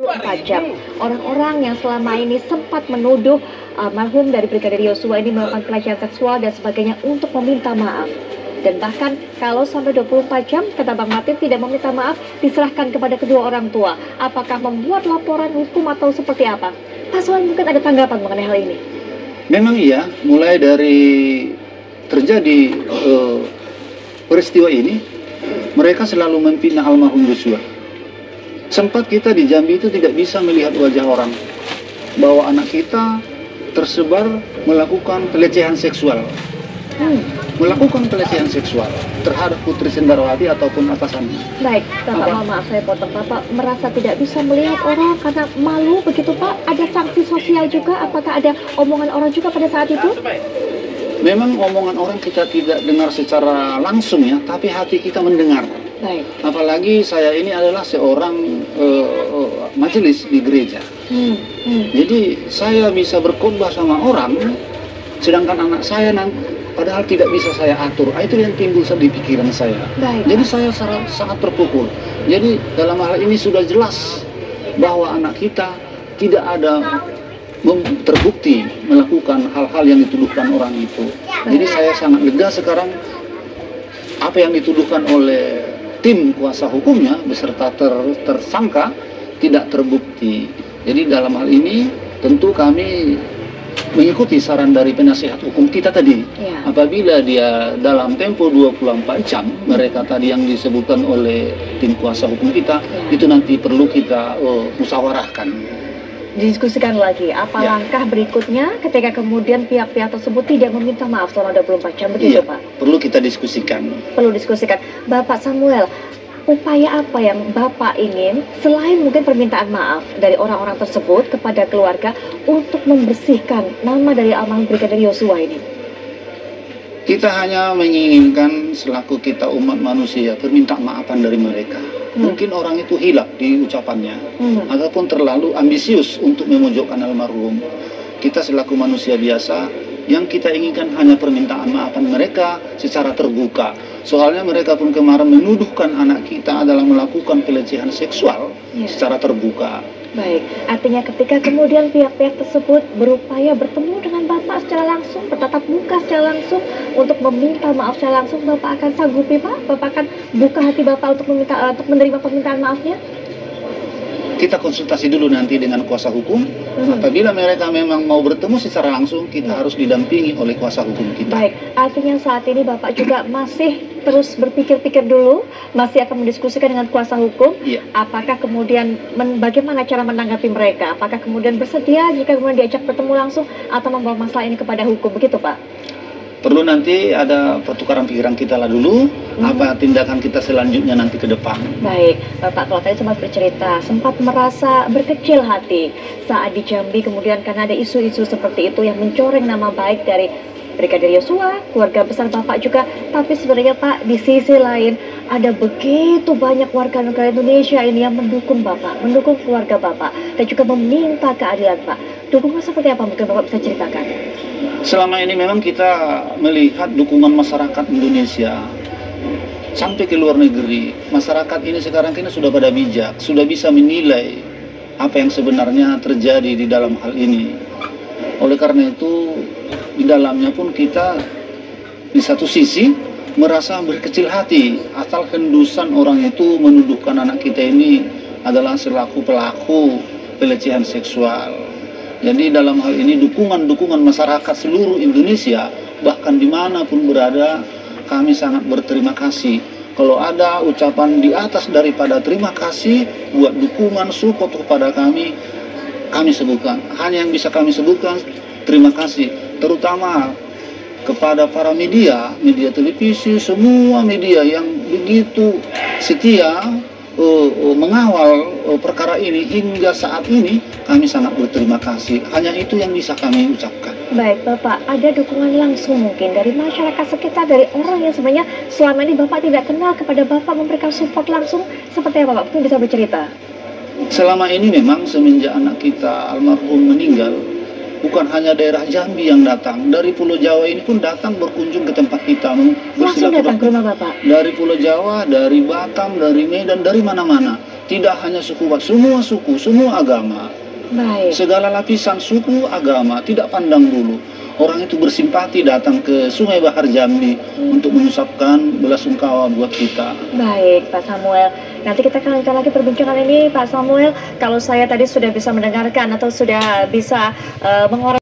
24 jam. Orang-orang yang selama ini sempat menuduh almarhum dari Brigadir Yosua ini melakukan pelecehan seksual dan sebagainya untuk meminta maaf. Dan bahkan kalau sampai 24 jam, kata Bang Martin tidak meminta maaf, diserahkan kepada kedua orang tua. Apakah membuat laporan hukum atau seperti apa? Pak Soan mungkin ada tanggapan mengenai hal ini? Memang iya, mulai dari terjadi peristiwa ini, mereka selalu memfitnah almarhum Yosua. Sempat kita di Jambi itu tidak bisa melihat wajah orang, bahwa anak kita tersebar melakukan pelecehan seksual. Melakukan pelecehan seksual terhadap Putri Sendrawati ataupun atasannya. Baik, Bapak, maaf saya potong. Bapak merasa tidak bisa melihat orang karena malu begitu Pak? Ada sanksi sosial juga? Apakah ada omongan orang juga pada saat itu? Memang omongan orang kita tidak dengar secara langsung ya, tapi hati kita mendengar. Baik. Apalagi saya ini adalah seorang majelis di gereja. Jadi saya bisa berkhotbah sama orang, sedangkan anak saya padahal tidak bisa saya atur. Itu yang timbul di pikiran saya. Baik. Jadi saya sangat terpukul. Jadi dalam hal ini sudah jelas bahwa anak kita tidak ada terbukti melakukan hal-hal yang dituduhkan orang itu. Jadi saya sangat lega sekarang apa yang dituduhkan oleh tim kuasa hukumnya beserta tersangka tidak terbukti. Jadi dalam hal ini tentu kami mengikuti saran dari penasihat hukum kita tadi. Ya. Apabila dia dalam tempo 24 jam, mereka tadi yang disebutkan oleh tim kuasa hukum kita, itu nanti perlu kita musyawarahkan. Didiskusikan lagi, apa langkah berikutnya ketika kemudian pihak-pihak tersebut tidak meminta maaf selama 24 jam, begitu Pak? Perlu kita diskusikan. Perlu diskusikan. Bapak Samuel, upaya apa yang Bapak ingin selain mungkin permintaan maaf dari orang-orang tersebut kepada keluarga untuk membersihkan nama dari almarhum Brigadir Yosua ini? Kita hanya menginginkan selaku kita umat manusia permintaan maafan dari mereka. Mungkin orang itu hilap di ucapannya, ataupun terlalu ambisius untuk memojokkan almarhum. Kita selaku manusia biasa, yang kita inginkan hanya permintaan maafan mereka secara terbuka. Soalnya mereka pun kemarin menuduhkan anak kita adalah melakukan pelecehan seksual secara terbuka. Baik, artinya ketika kemudian pihak-pihak tersebut berupaya bertemu dengan Bapak secara langsung, bertatap muka secara langsung untuk meminta maaf secara langsung, Bapak akan sanggupi Pak? Bapak akan buka hati Bapak untuk menerima permintaan maafnya? Kita konsultasi dulu nanti dengan kuasa hukum. Apabila mereka memang mau bertemu secara langsung, kita harus didampingi oleh kuasa hukum kita. Baik, artinya saat ini Bapak juga masih terus berpikir-pikir dulu, masih akan mendiskusikan dengan kuasa hukum. Apakah kemudian bagaimana cara menanggapi mereka? Apakah kemudian bersedia jika kemudian diajak bertemu langsung atau membawa masalah ini kepada hukum, begitu Pak? Perlu nanti ada pertukaran pikiran kita lah dulu, apa tindakan kita selanjutnya nanti ke depan. Baik, Bapak kalau tadi sempat bercerita, sempat merasa berkecil hati saat di Jambi kemudian karena ada isu-isu seperti itu yang mencoreng nama baik dari Brigadir Yosua, keluarga besar Bapak juga. Tapi sebenarnya Pak, di sisi lain ada begitu banyak warga negara Indonesia ini yang mendukung Bapak, mendukung keluarga Bapak, dan juga meminta keadilan Pak. Dukungan seperti apa mungkin Bapak bisa ceritakan? Selama ini memang kita melihat dukungan masyarakat Indonesia sampai ke luar negeri. Masyarakat ini sekarang sudah pada bijak, sudah bisa menilai apa yang sebenarnya terjadi di dalam hal ini. Oleh karena itu, di dalamnya pun kita di satu sisi merasa berkecil hati asal hendusan orang itu menuduhkan anak kita ini adalah selaku pelaku pelecehan seksual. Jadi dalam hal ini dukungan masyarakat seluruh Indonesia, bahkan dimanapun berada, kami sangat berterima kasih. Kalau ada ucapan di atas daripada terima kasih buat dukungan support kepada kami sebutkan. Hanya yang bisa kami sebutkan terima kasih, terutama kepada para media televisi, semua media yang begitu setia mengawal perkara ini hingga saat ini, kami sangat berterima kasih. Hanya itu yang bisa kami ucapkan. Baik Bapak, ada dukungan langsung mungkin dari masyarakat sekitar, dari orang yang sebenarnya selama ini Bapak tidak kenal kepada Bapak, memberikan support langsung seperti apa Bapak? Mungkin bisa bercerita. Selama ini memang semenjak anak kita almarhum meninggal, bukan hanya daerah Jambi yang datang, dari Pulau Jawa ini pun datang berkunjung ke tempat kita. Langsung datang ke rumah Bapak? Dari Pulau Jawa, dari Batam, dari Medan, dari mana-mana. tidak hanya suku, semua suku, semua agama, Baik. segala lapisan suku, agama, tidak pandang bulu. Orang itu bersimpati datang ke Sungai Bahar Jambi untuk mengucapkan belasungkawa buat kita. Baik, Pak Samuel. Nanti kita akan lanjutkan lagi perbincangan ini, Pak Samuel. Kalau saya tadi sudah bisa mendengarkan atau sudah bisa mengorek